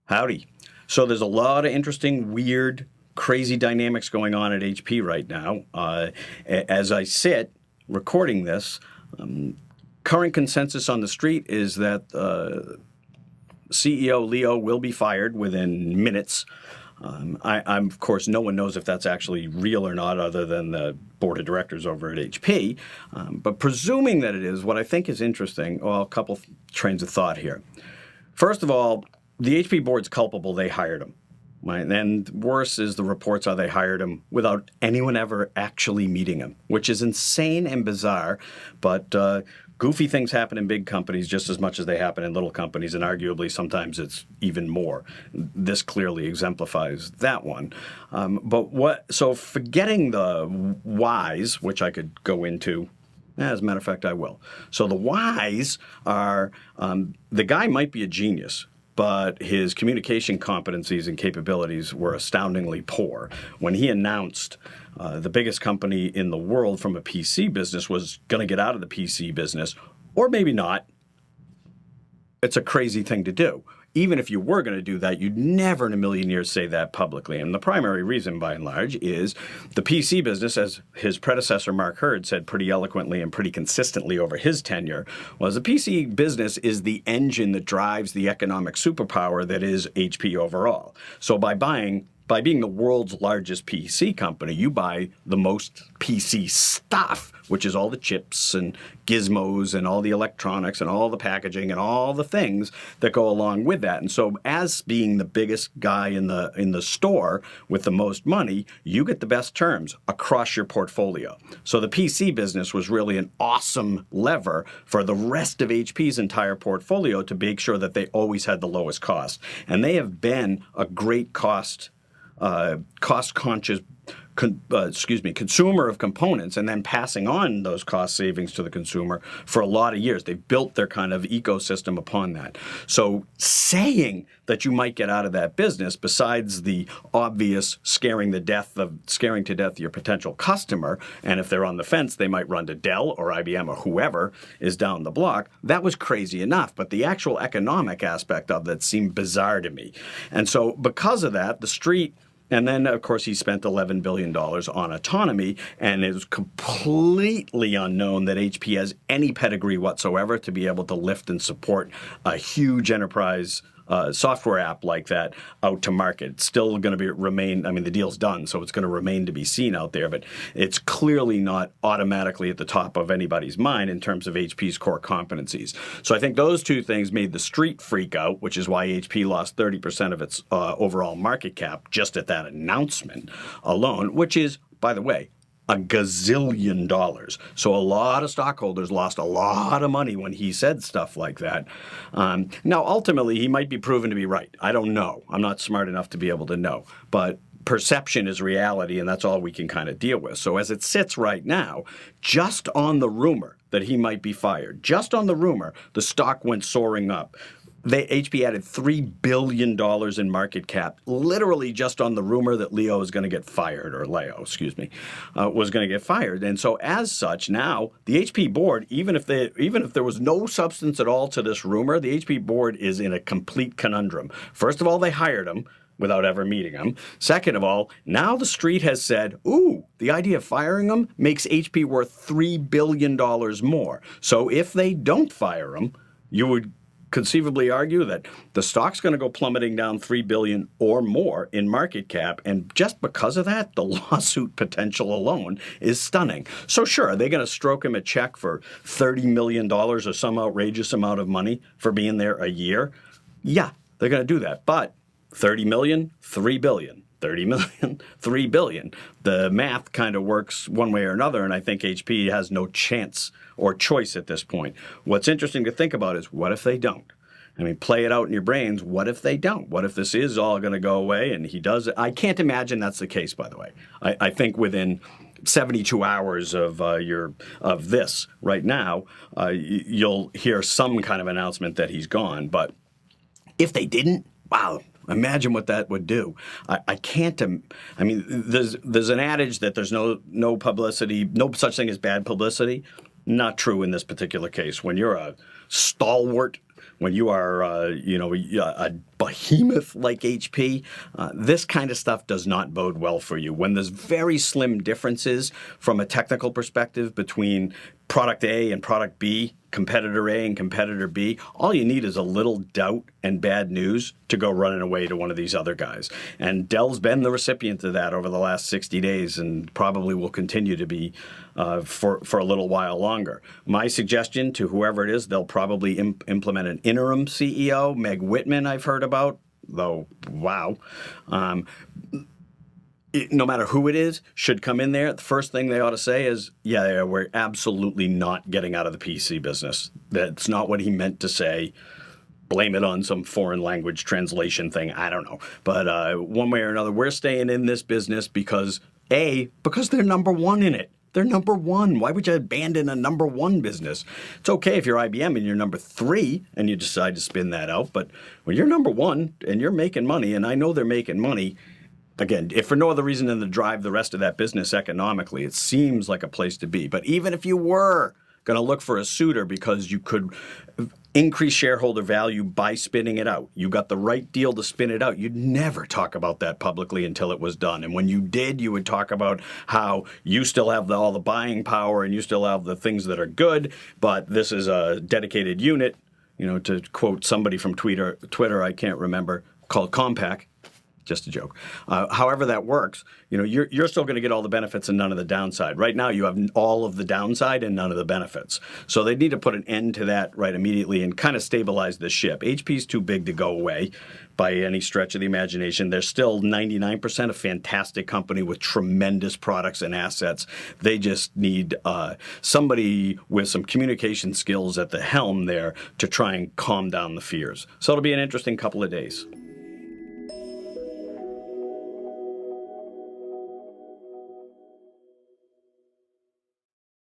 Howdy. So there's a lot of interesting, weird, crazy dynamics going on at HP right now. As I sit recording this, current consensus on the street is that CEO Leo will be fired within minutes. I'm, of course, no one knows if that's actually real or not other than the board of directors over at HP. But presuming that it is, what I think is interesting, well, a couple trains of thought here. First of all, the HP board's culpable. They hired him. Right? And worse is the reports are they hired him without anyone ever actually meeting him, which is insane and bizarre. But goofy things happen in big companies just as much as they happen in little companies, and arguably sometimes it's even more. This clearly exemplifies that one. So forgetting the whys, which I could go into, as a matter of fact, I will. So the whys are the guy might be a genius, but his communication competencies and capabilities were astoundingly poor. When he announced the biggest company in the world from a PC business was going to get out of the PC business, or maybe not, it's a crazy thing to do. Even if you were going to do that, you'd never in a million years say that publicly. And the primary reason, by and large, is the PC business, as his predecessor Mark Hurd said pretty eloquently and pretty consistently over his tenure, was the PC business is the engine that drives the economic superpower that is HP overall. So by being the world's largest PC company, you buy the most PC stuff, which is all the chips and gizmos and all the electronics and all the packaging and all the things that go along with that. And so as being the biggest guy in the store with the most money, you get the best terms across your portfolio. So the PC business was really an awesome lever for the rest of HP's entire portfolio to make sure that they always had the lowest cost. And they have been a great cost-conscious consumer of components, and then passing on those cost savings to the consumer for a lot of years. They've built their kind of ecosystem upon that. So saying that you might get out of that business, besides the obvious scaring to death your potential customer, and if they're on the fence, they might run to Dell or IBM or whoever is down the block, that was crazy enough. But the actual economic aspect of that seemed bizarre to me. And so because of that, the street. And then, of course, he spent $11 billion on autonomy, and it was completely unknown that HP has any pedigree whatsoever to be able to lift and support a huge enterprise software app like that out to market. It's still going to remain, I mean, the deal's done, so it's going to remain to be seen out there, but it's clearly not automatically at the top of anybody's mind in terms of HP's core competencies. So I think those two things made the street freak out, which is why HP lost 30% of its overall market cap just at that announcement alone, which is, by the way, a gazillion dollars. So a lot of stockholders lost a lot of money when he said stuff like that. Now, ultimately, he might be proven to be right. I don't know. I'm not smart enough to be able to know. But perception is reality, and that's all we can kind of deal with. So as it sits right now, just on the rumor that he might be fired, just on the rumor, the stock went soaring up. HP added $3 billion in market cap, literally just on the rumor that Leo is going to get fired, or Leo, was going to get fired. And so as such, now the HP board, even if there was no substance at all to this rumor, the HP board is in a complete conundrum. First of all, they hired him without ever meeting him. Second of all, now the street has said, ooh, the idea of firing him makes HP worth $3 billion more. So if they don't fire him, you would conceivably argue that the stock's going to go plummeting down $3 billion or more in market cap, and just because of that, the lawsuit potential alone is stunning. So sure, are they going to stroke him a check for $30 million or some outrageous amount of money for being there a year? Yeah, they're going to do that. But $30 million, $3 billion. 30 million, 3 billion. The math kind of works one way or another, and I think HP has no chance or choice at this point. What's interesting to think about is, what if they don't? I mean, play it out in your brains. What if they don't? What if this is all going to go away and he does it? I can't imagine that's the case, by the way. I think within 72 hours of this right now, you'll hear some kind of announcement that he's gone. But if they didn't, wow. Imagine what that would do. I can't. I mean, there's an adage that there's no publicity, no such thing as bad publicity. Not true in this particular case. When you're a stalwart when you are, a behemoth like HP, this kind of stuff does not bode well for you. When there's very slim differences from a technical perspective between product A and product B, competitor A and competitor B, all you need is a little doubt and bad news to go running away to one of these other guys. And Dell's been the recipient of that over the last 60 days and probably will continue to be for a little while longer. My suggestion to whoever it is, they'll probably implement an interim CEO. Meg Whitman I've heard about, though, wow. No matter who it is, should come in there. The first thing they ought to say is, yeah, we're absolutely not getting out of the PC business. That's not what he meant to say. Blame it on some foreign language translation thing. I don't know. But one way or another, we're staying in this business because they're number one in it. They're number one. Why would you abandon a number one business? It's okay if you're IBM and you're number 3 and you decide to spin that out. But when you're number one and you're making money, and I know they're making money, again, if for no other reason than to drive the rest of that business economically, it seems like a place to be. But even if you were going to look for a suitor because you could increase shareholder value by spinning it out, you got the right deal to spin it out, you'd never talk about that publicly until it was done. And when you did, you would talk about how you still have all the buying power and you still have the things that are good, but this is a dedicated unit, to quote somebody from Twitter, I can't remember, called Compaq. Just a joke. However that works, you're still going to get all the benefits and none of the downside. Right now, you have all of the downside and none of the benefits. So they need to put an end to that right immediately and kind of stabilize the ship. HP's too big to go away by any stretch of the imagination. They're still 99% a fantastic company with tremendous products and assets. They just need somebody with some communication skills at the helm there to try and calm down the fears. So it'll be an interesting couple of days.